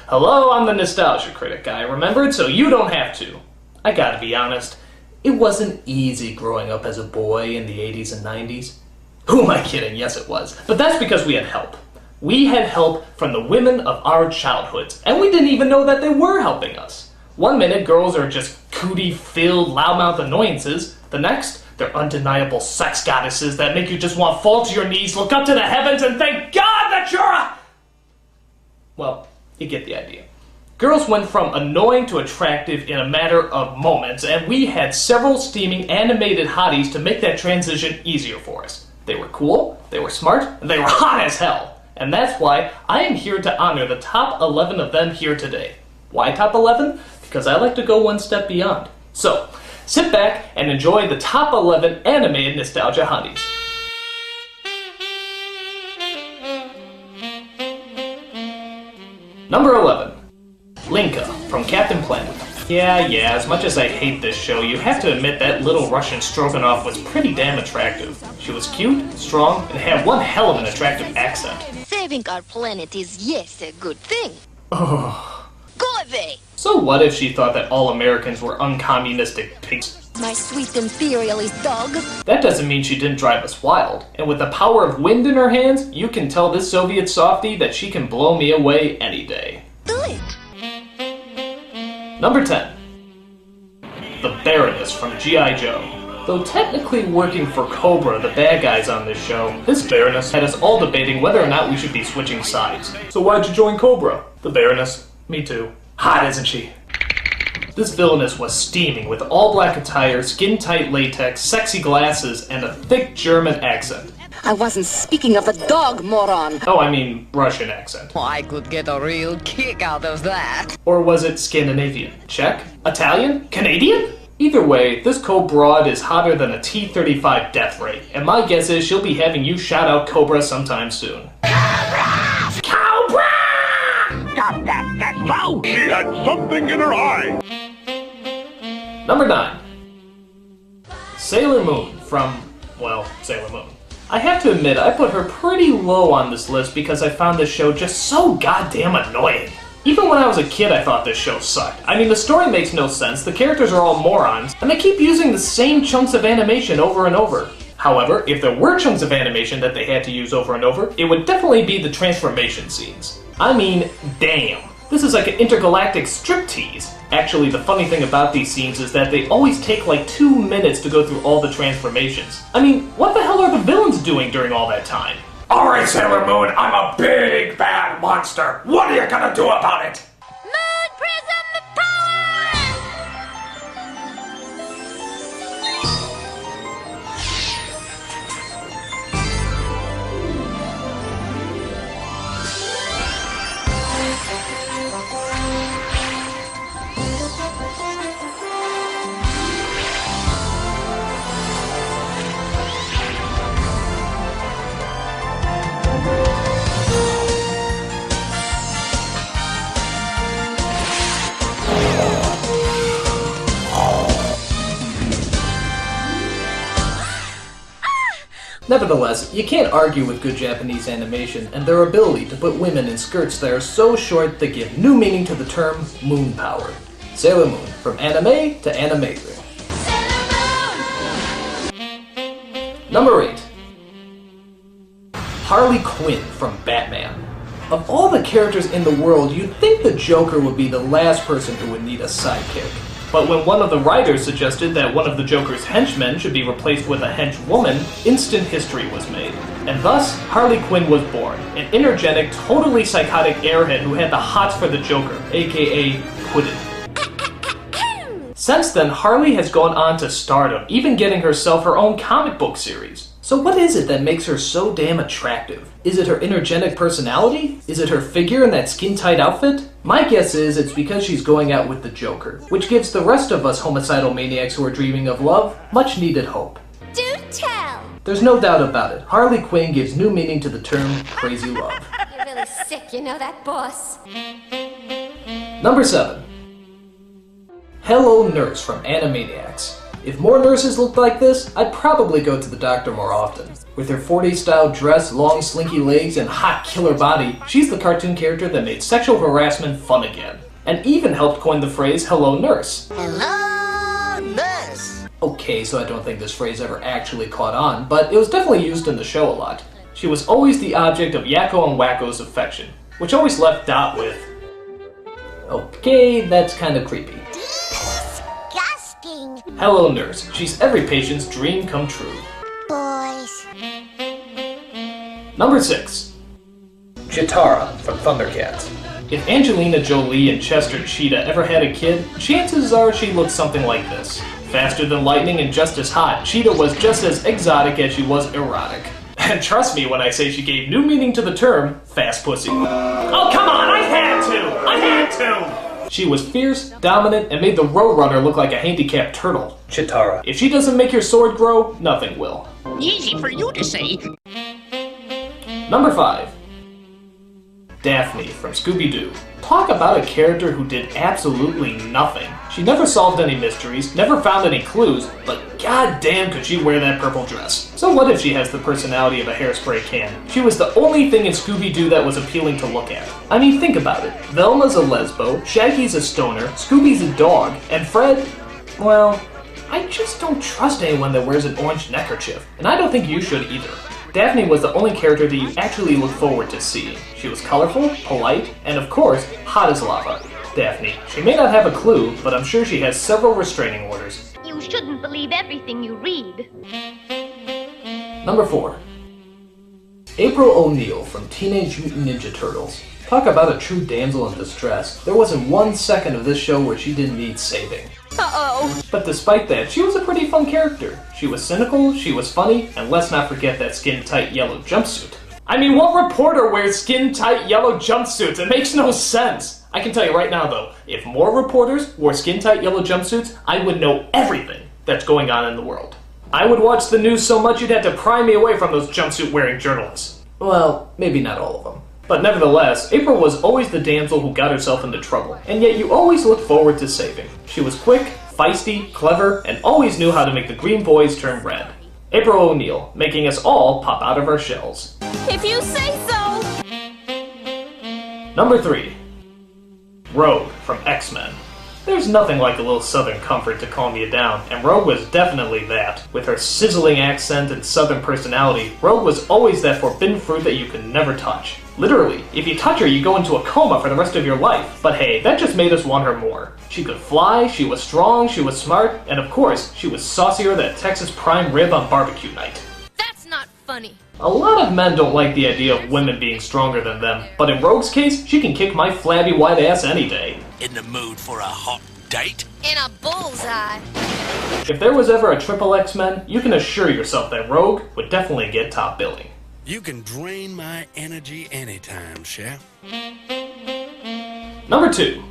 Hello, I'm the nostalgia critic. I remembered so you don't have to. I gotta be honest, it wasn't easy growing up as a boy in the 80s and 90s. Who am I kidding? Yes, it was. But that's because we had help. We had help from the women of our childhoods, and we didn't even know that they were helping us. One minute, girls are just cootie-filled, loudmouth annoyances. The next, they're undeniable sex goddesses that make you just want to fall to your knees, look up to the heavens, and thank God that you're a... Well, you get the idea. Girls went from annoying to attractive in a matter of moments, and we had several steaming animated hotties to make that transition easier for us. They were cool, they were smart, and they were hot as hell. And that's why I am here to honor the top 11 of them here today. Why top 11? Because I like to go one step beyond. So, sit back and enjoy the top 11 animated nostalgia hotties. Number 11. Linka from Captain Planet. Yeah, as much as I hate this show, you have to admit that little Russian stroganoff was pretty damn attractive. She was cute, strong, and had one hell of an attractive accent. Saving our planet is, yes, a good thing. Oh. Go away! So what if she thought that all Americans were uncommunistic pigs? My sweet imperialist dog. That doesn't mean she didn't drive us wild. And with the power of wind in her hands, you can tell this Soviet softie that she can blow me away any day. Do it! Number 10. The Baroness from G.I. Joe. Though technically working for Cobra, the bad guys on this show, this Baroness had us all debating whether or not we should be switching sides. So why'd you join Cobra? The Baroness. Me too. Hot, isn't she? This villainess was steaming with all-black attire, skin-tight latex, sexy glasses, and a thick German accent. I wasn't speaking of a dog, moron. Oh, I mean Russian accent. I could get a real kick out of that. Or was it Scandinavian? Czech? Italian? Canadian? Either way, this co-broad is hotter than a T-35 death ray, and my guess is she'll be having you shout out Cobra sometime soon. Cobra! Cobra! Stop that! That's low! She had something in her eye! Number 9. Sailor Moon from, well, Sailor Moon. I have to admit, I put her pretty low on this list because I found this show just so goddamn annoying. Even when I was a kid, I thought this show sucked. I mean, the story makes no sense, the characters are all morons, and they keep using the same chunks of animation over and over. However, if there were chunks of animation that they had to use over and over, it would definitely be the transformation scenes. I mean, damn. This is like an intergalactic striptease. Actually, the funny thing about these scenes is that they always take like 2 minutes to go through all the transformations. I mean, what the hell are the villains doing during all that time? Alright, Sailor Moon, I'm a big bad monster. What are you gonna do about it? Moon Prism power! Nevertheless, you can't argue with good Japanese animation and their ability to put women in skirts that are so short they give new meaning to the term moon power. Sailor Moon, from anime to animated. Number 8. Harley Quinn from Batman. Of all the characters in the world, you'd think the Joker would be the last person who would need a sidekick. But when one of the writers suggested that one of the Joker's henchmen should be replaced with a henchwoman, instant history was made. And thus, Harley Quinn was born, an energetic, totally psychotic airhead who had the hots for the Joker, aka Puddin'. Since then, Harley has gone on to stardom, even getting herself her own comic book series. So what is it that makes her so damn attractive? Is it her energetic personality? Is it her figure in that skin-tight outfit? My guess is it's because she's going out with the Joker, which gives the rest of us homicidal maniacs who are dreaming of love much needed hope. Do tell! There's no doubt about it. Harley Quinn gives new meaning to the term crazy love. You're really sick, you know that, boss? Number 7. Hello Nurse from Animaniacs. If more nurses looked like this, I'd probably go to the doctor more often. With her 40s style dress, long slinky legs, and hot killer body, she's the cartoon character that made sexual harassment fun again. And even helped coin the phrase, "Hello Nurse." Hello, nurse. Okay, so I don't think this phrase ever actually caught on, but it was definitely used in the show a lot. She was always the object of Yakko and Wacko's affection, which always left Dot with, okay, that's kind of creepy. Disgusting. Hello Nurse, she's every patient's dream come true. Boys. Number 6. Chitara from Thundercats. If Angelina Jolie and Chester Cheetah ever had a kid, chances are she looked something like this. Faster than lightning and just as hot, Cheetah was just as exotic as she was erotic. And trust me when I say she gave new meaning to the term, fast pussy. Oh, come on, I had to! She was fierce, dominant, and made the Roadrunner look like a handicapped turtle. Chitara. If she doesn't make your sword grow, nothing will. Easy for you to say. Number 5. Daphne from Scooby-Doo. Talk about a character who did absolutely nothing. She never solved any mysteries, never found any clues, but goddamn could she wear that purple dress. So what if she has the personality of a hairspray can? She was the only thing in Scooby-Doo that was appealing to look at. I mean, think about it. Velma's a lesbo, Shaggy's a stoner, Scooby's a dog, and Fred, well, I just don't trust anyone that wears an orange neckerchief, and I don't think you should either. Daphne was the only character that you actually look forward to seeing. She was colorful, polite, and of course, hot as lava. Daphne. She may not have a clue, but I'm sure she has several restraining orders. You shouldn't believe everything you read. Number 4. April O'Neil from Teenage Mutant Ninja Turtles. Talk about a true damsel in distress. There wasn't 1 second of this show where she didn't need saving. Uh-oh. But despite that, she was a pretty fun character. She was cynical, she was funny, and let's not forget that skin-tight yellow jumpsuit. I mean, what reporter wears skin-tight yellow jumpsuits? It makes no sense. I can tell you right now, though, if more reporters wore skin-tight yellow jumpsuits, I would know everything that's going on in the world. I would watch the news so much you'd have to pry me away from those jumpsuit-wearing journalists. Well, maybe not all of them. But nevertheless, April was always the damsel who got herself into trouble, and yet you always looked forward to saving. She was quick, feisty, clever, and always knew how to make the green boys turn red. April O'Neil, making us all pop out of our shells. If you say so. Number 3. Rogue from X-Men. There's nothing like a little southern comfort to calm you down, and Rogue was definitely that. With her sizzling accent and southern personality, Rogue was always that forbidden fruit that you could never touch. Literally, if you touch her, you go into a coma for the rest of your life. But hey, that just made us want her more. She could fly, she was strong, she was smart, and of course, she was saucier than Texas prime rib on barbecue night. That's not funny. A lot of men don't like the idea of women being stronger than them, but in Rogue's case, she can kick my flabby white ass any day. In the mood for a hot date? In a bullseye. If there was ever a triple X-Men, you can assure yourself that Rogue would definitely get top billing. You can drain my energy anytime, Chef. Number 2.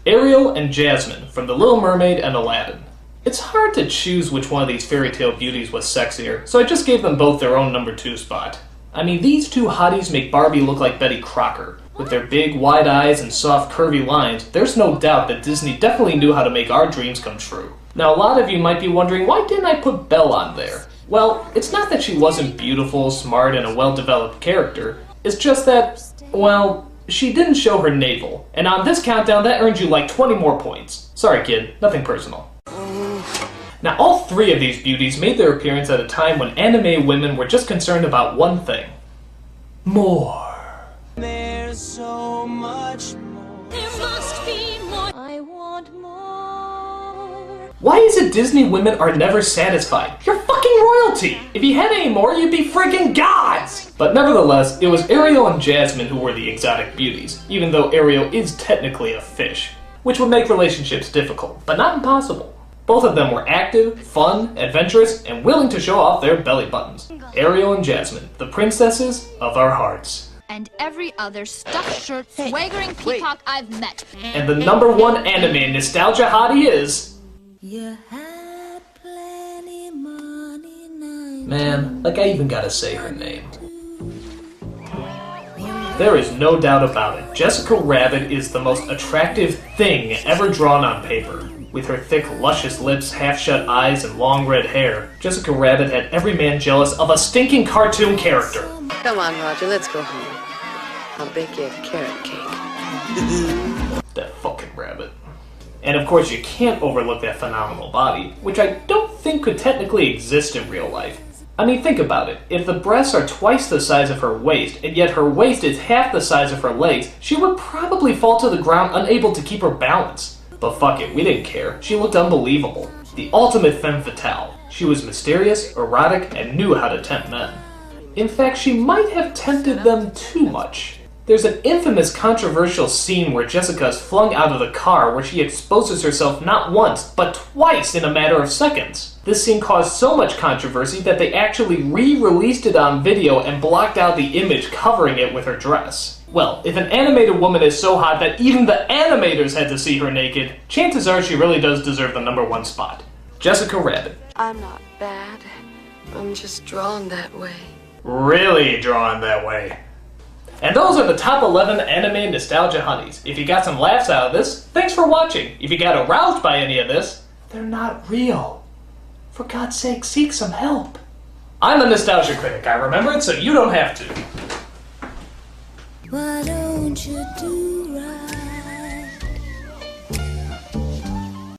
Ariel and Jasmine from The Little Mermaid and Aladdin. It's hard to choose which one of these fairy tale beauties was sexier, so I just gave them both their own number 2 spot. I mean, these two hotties make Barbie look like Betty Crocker. With their big, wide eyes and soft, curvy lines, there's no doubt that Disney definitely knew how to make our dreams come true. Now, a lot of you might be wondering, why didn't I put Belle on there? Well, it's not that she wasn't beautiful, smart, and a well-developed character. It's just that, well, she didn't show her navel. And on this countdown, that earned you like 20 more points. Sorry, kid, nothing personal. Now, all 3 of these beauties made their appearance at a time when anime women were just concerned about one thing. More. There's so much more. There must be more. I want more. Why is it Disney women are never satisfied? You're fucking royalty! If you had any more, you'd be freaking gods! But nevertheless, it was Ariel and Jasmine who were the exotic beauties, even though Ariel is technically a fish, which would make relationships difficult, but not impossible. Both of them were active, fun, adventurous, and willing to show off their belly buttons. Ariel and Jasmine, the princesses of our hearts. And every other stuffed shirt, swaggering peacock I've met. And the number 1 anime nostalgia hottie is... You had plenty money now. Man, like I even gotta say her name. There is no doubt about it. Jessica Rabbit is the most attractive thing ever drawn on paper. With her thick, luscious lips, half-shut eyes, and long red hair, Jessica Rabbit had every man jealous of a stinking cartoon character. Come on, Roger, let's go home. I'll bake you a carrot cake. That fucking rabbit. And of course, you can't overlook that phenomenal body, which I don't think could technically exist in real life. I mean, think about it. If the breasts are twice the size of her waist, and yet her waist is half the size of her legs, she would probably fall to the ground unable to keep her balance. But fuck it, we didn't care. She looked unbelievable. The ultimate femme fatale. She was mysterious, erotic, and knew how to tempt men. In fact, she might have tempted them too much. There's an infamous controversial scene where Jessica is flung out of the car where she exposes herself not once, but twice in a matter of seconds. This scene caused so much controversy that they actually re-released it on video and blocked out the image covering it with her dress. Well, if an animated woman is so hot that even the animators had to see her naked, chances are she really does deserve the #1 spot. Jessica Rabbit. I'm not bad. I'm just drawn that way. Really drawn that way. And those are the top 11 anime nostalgia honeys. If you got some laughs out of this, thanks for watching. If you got aroused by any of this, they're not real. For God's sake, seek some help. I'm a nostalgia critic. I remember it so you don't have to. Why don't you do right?